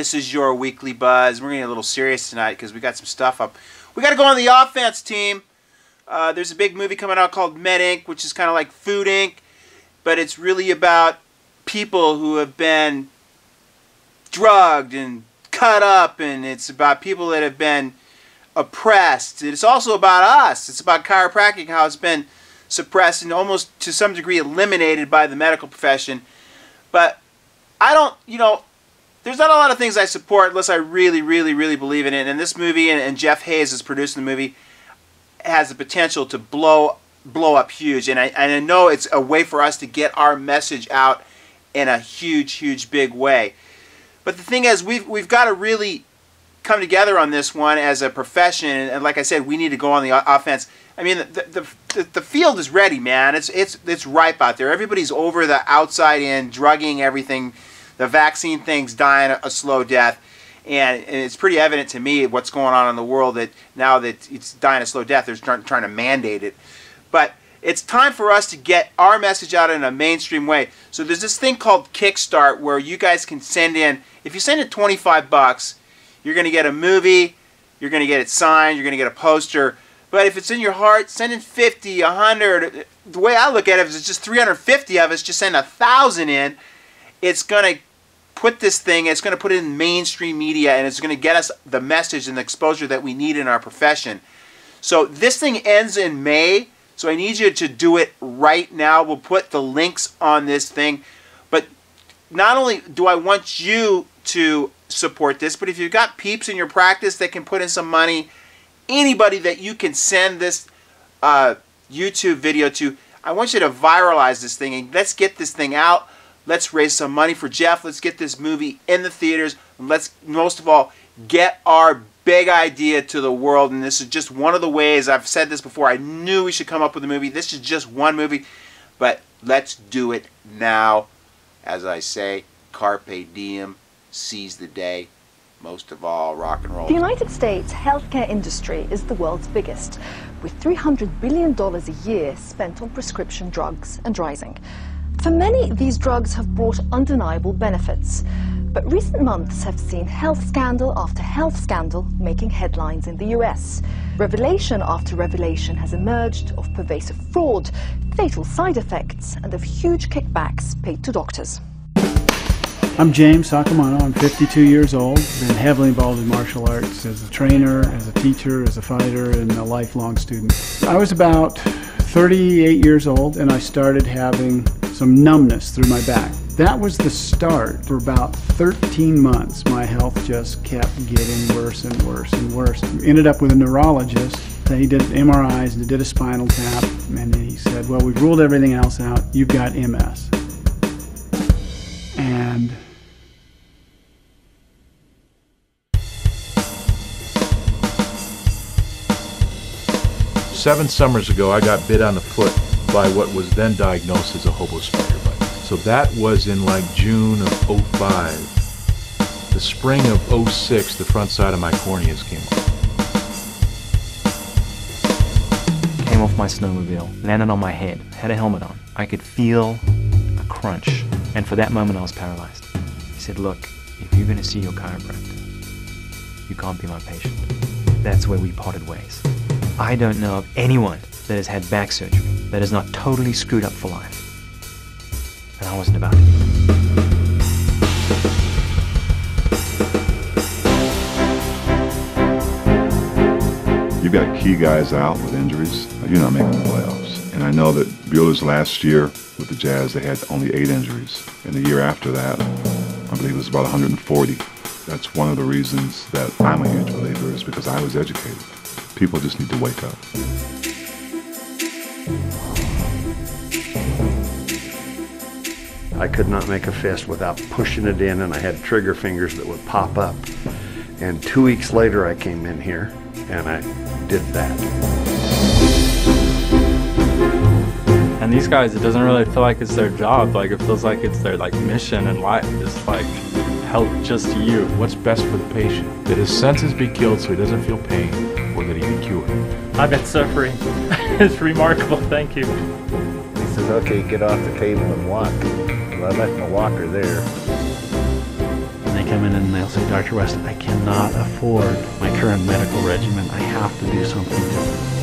This is your Weekly Buzz. We're going to get a little serious tonight because we got some stuff up. We got to go on the offense, team. There's a big movie coming out called Med Inc., which is kind of like Food Inc., but it's really about people who have been drugged and cut up, and it's about people that have been oppressed. It's also about us. It's about chiropractic, how it's been suppressed and almost to some degree eliminated by the medical profession. But I don't, there's not a lot of things I support unless I really, really, really believe in it. And this movie, and Jeff Hayes is producing the movie, has the potential to blow up huge. And I know it's a way for us to get our message out in a huge, huge, big way. But the thing is, we've got to really come together on this one as a profession. And like I said, we need to go on the offense. I mean, the field is ready, man. It's ripe out there. Everybody's over the outside in, drugging everything. The vaccine thing's dying a slow death. And it's pretty evident to me what's going on in the world, that now that it's dying a slow death, they're trying to mandate it. But it's time for us to get our message out in a mainstream way. So there's this thing called Kickstart where you guys can send in, if you send in $25, you're going to get a movie, you're going to get it signed, you're going to get a poster. But if it's in your heart, send in 50, 100. The way I look at it is it's just 350 of us, just send 1,000 in. It's going to put this thing, it's going to put it in mainstream media, and it's going to get us the message and the exposure that we need in our profession. So this thing ends in May, so I need you to do it right now. We'll put the links on this thing. But not only do I want you to support this, but if you've got peeps in your practice that can put in some money, anybody that you can send this YouTube video to, I want you to viralize this thing, and let's get this thing out. Let's raise some money for Jeff. Let's get this movie in the theaters. And let's, most of all, get our big idea to the world. And this is just one of the ways. I've said this before. I knew we should come up with a movie. This is just one movie. But let's do it now. As I say, carpe diem, seize the day. Most of all, rock and roll. The United States healthcare industry is the world's biggest, with $300 billion a year spent on prescription drugs and rising. For many, these drugs have brought undeniable benefits. But recent months have seen health scandal after health scandal making headlines in the US. Revelation after revelation has emerged of pervasive fraud, fatal side effects, and of huge kickbacks paid to doctors. I'm James Sacamano. I'm 52 years old. Been heavily involved in martial arts as a trainer, as a teacher, as a fighter, and a lifelong student. I was about 38 years old, and I started having some numbness through my back. That was the start. For about 13 months, my health just kept getting worse and worse and worse. Ended up with a neurologist. He did MRIs and did a spinal tap, and he said, well, we've ruled everything else out. You've got MS. And Seven summers ago, I got bit on the foot by what was then diagnosed as a hobo spider bite. So that was in like June of '05. The spring of '06, the front side of my corneas came off. Came off my snowmobile, landed on my head, had a helmet on. I could feel a crunch, and for that moment I was paralyzed. He said, look, if you're going to see your chiropractor, you can't be my patient. That's where we parted ways. I don't know of anyone that has had back surgery that is not totally screwed up for life. And I wasn't about it. You've got key guys out with injuries. You're not making the playoffs. And I know that Bueller's last year with the Jazz, they had only 8 injuries. And the year after that, I believe it was about 140. That's one of the reasons that I'm a huge believer, is because I was educated. People just need to wake up. I could not make a fist without pushing it in, and I had trigger fingers that would pop up. And 2 weeks later I came in here and I did that. And these guys, it doesn't really feel like it's their job. Like, it feels like it's their mission in life. It's like help just you. What's best for the patient? That his senses be killed so he doesn't feel pain, or that he be cured. I've been suffering. It's remarkable, thank you. He says, okay, get off the table and walk. Well, I left my walker there. And they come in and they'll say, Dr. West, I cannot afford my current medical regimen. I have to do something different.